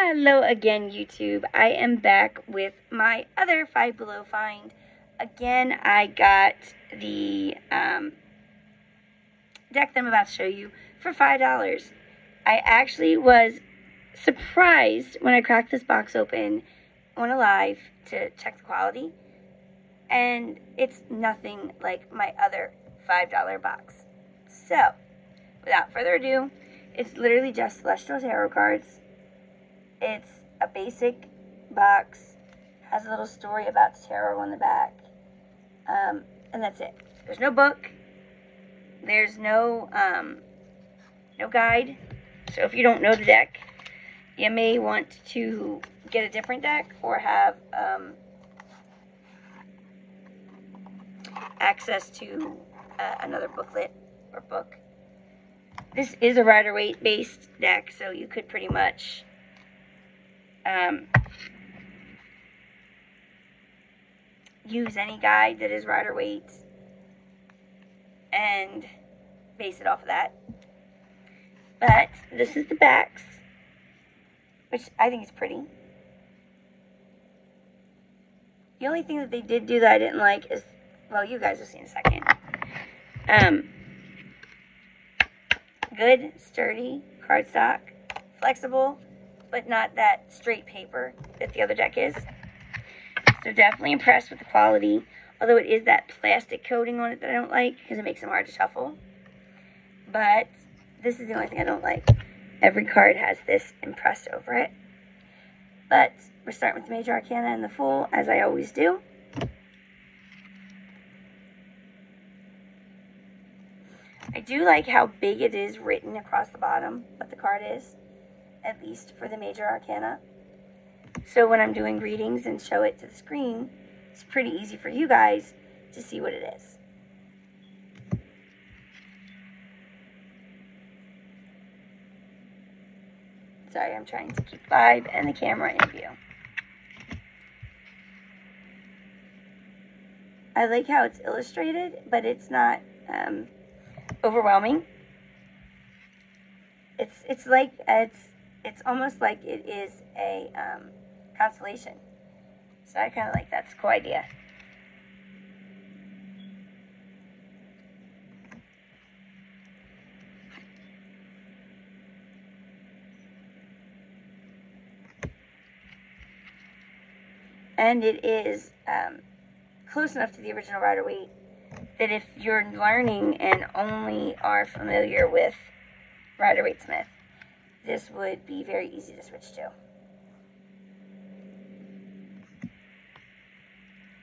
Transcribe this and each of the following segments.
Hello again, YouTube. I am back with my other Five Below find. Again, I got the deck that I'm about to show you for $5. I actually was surprised when I cracked this box open on a live to check the quality, and it's nothing like my other $5 box. So, without further ado, it's literally just Celestial Tarot cards. It's a basic box, has a little story about the tarot on the back, and that's it. There's no book, there's no guide, so if you don't know the deck, you may want to get a different deck or have access to another booklet or book. This is a Rider-Waite based deck, so you could pretty much use any guide that is Rider-Waite and base it off of that. But this is the backs, which I think is pretty. The only thing that they did do that I didn't like is, well, you guys will see in a second. Good, sturdy cardstock, flexible, but not that straight paper that the other deck is. So definitely impressed with the quality, although it is that plastic coating on it that I don't like because it makes them hard to shuffle. But this is the only thing I don't like. Every card has this impressed over it. But we're starting with the Major Arcana and the Fool, as I always do. I do like how big it is written across the bottom, what the card is, at least for the Major Arcana. So when I'm doing readings and show it to the screen, it's pretty easy for you guys to see what it is. Sorry, I'm trying to keep live and the camera in view. I like how it's illustrated, but it's not overwhelming. It's like it's almost like it is a constellation. So I kind of like that's a cool idea. And it is close enough to the original Rider-Waite that if you're learning and only are familiar with Rider-Waite Smith, this would be very easy to switch to.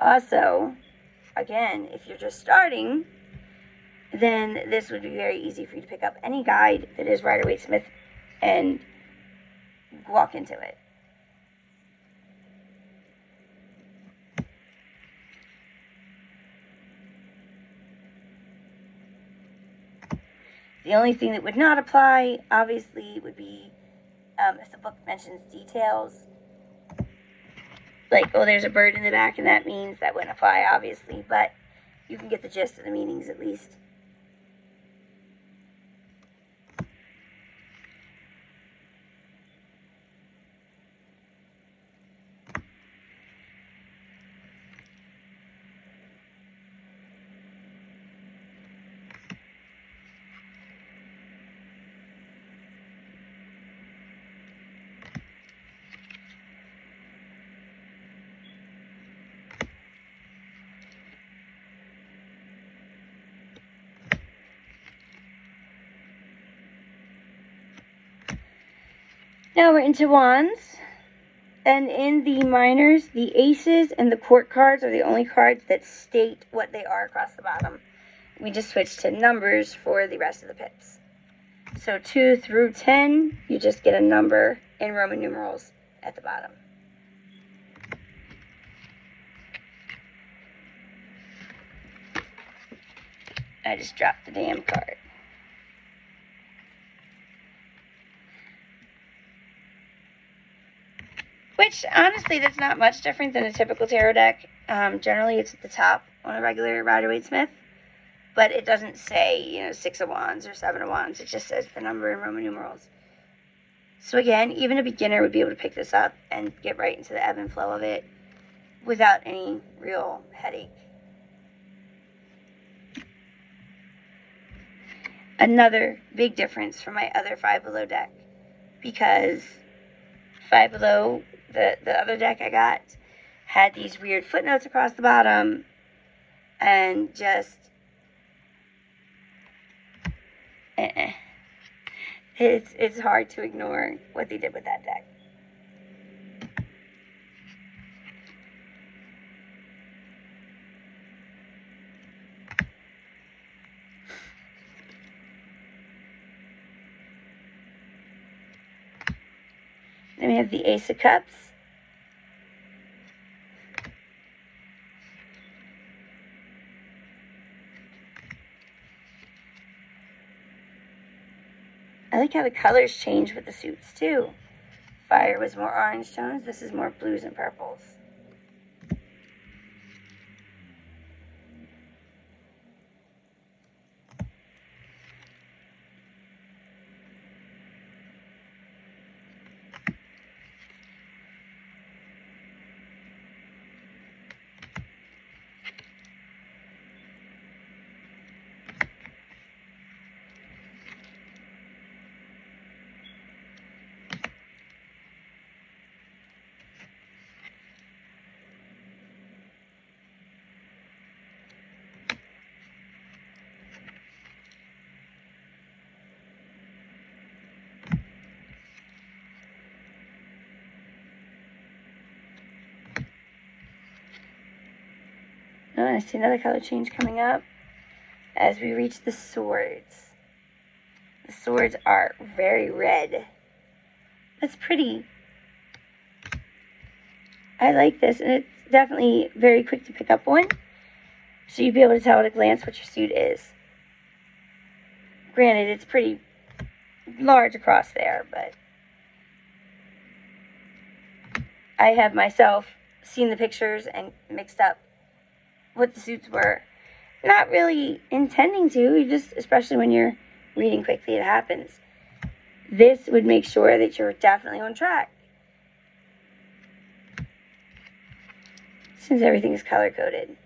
Also, again, if you're just starting, then this would be very easy for you to pick up any guide that is Rider-Waite Smith and walk into it. The only thing that would not apply, obviously, would be if the book mentions details. Like, oh, there's a bird in the back, and that means that wouldn't apply, obviously. But you can get the gist of the meanings, at least. Now we're into Wands, and in the minors, the aces and the court cards are the only cards that state what they are across the bottom. We just switched to numbers for the rest of the pips. So 2 through 10, you just get a number in Roman numerals at the bottom. I just dropped the damn card. Which, honestly, that's not much different than a typical tarot deck. Generally, it's at the top on a regular Rider-Waite Smith. But it doesn't say, 6 of Wands or 7 of Wands. It just says the number in Roman numerals. So again, even a beginner would be able to pick this up and get right into the ebb and flow of it without any real headache. Another big difference from my other Five Below deck, because Five Below, the other deck I got, had these weird footnotes across the bottom, and just it's hard to ignore what they did with that deck. Then we have the Ace of Cups. I like how the colors change with the suits too. Fire was more orange tones. This is more blues and purples. Oh, I see another color change coming up as we reach the swords. The swords are very red. That's pretty. I like this, and it's definitely very quick to pick up one. So you'd be able to tell at a glance what your suit is. Granted, it's pretty large across there, but I have myself seen the pictures and mixed up what the suits were. Not really intending to, you just, especially when you're reading quickly, it happens. This would make sure that you're definitely on track, since everything is color coded.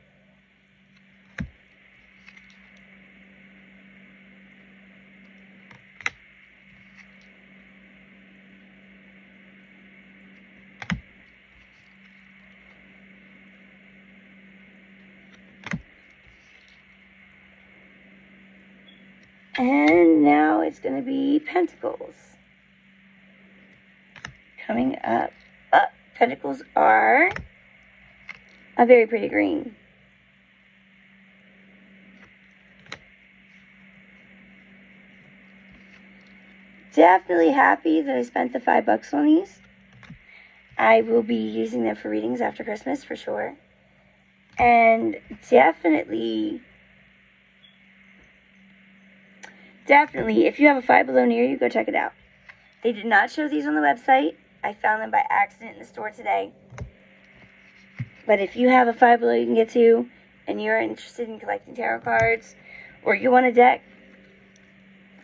And now it's going to be Pentacles. Coming up. Pentacles are a very pretty green. Definitely happy that I spent the $5 on these. I will be using them for readings after Christmas for sure. And definitely, if you have a Five Below near you, go check it out. They did not show these on the website. I found them by accident in the store today. But if you have a Five Below you can get to, and you're interested in collecting tarot cards, or you want a deck,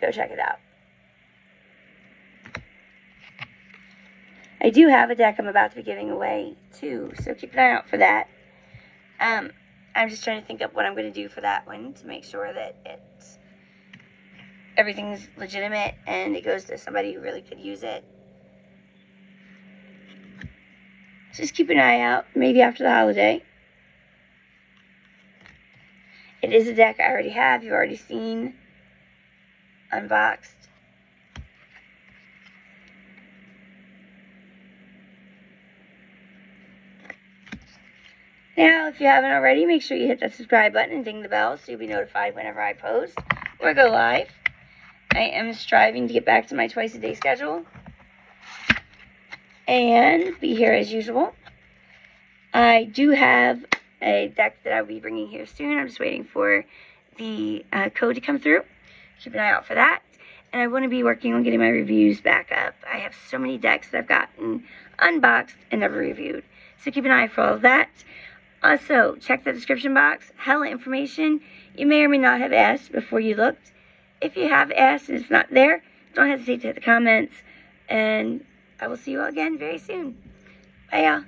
go check it out. I do have a deck I'm about to be giving away too, so keep an eye out for that. I'm just trying to think of what I'm going to do for that one to make sure that everything's legitimate and it goes to somebody who really could use it. Just keep an eye out, maybe after the holiday. It is a deck I already have, you've already seen, unboxed. Now, if you haven't already, make sure you hit that subscribe button and ding the bell so you'll be notified whenever I post or go live. I am striving to get back to my twice-a-day schedule and be here as usual. I do have a deck that I'll be bringing here soon. I'm just waiting for the code to come through. Keep an eye out for that. And I want to be working on getting my reviews back up. I have so many decks that I've gotten unboxed and never reviewed. So keep an eye for all of that. Also, check the description box. Hella information you may or may not have asked before you looked. If you have asked and it's not there, don't hesitate to hit the comments And I will see you all again very soon. Bye, y'all.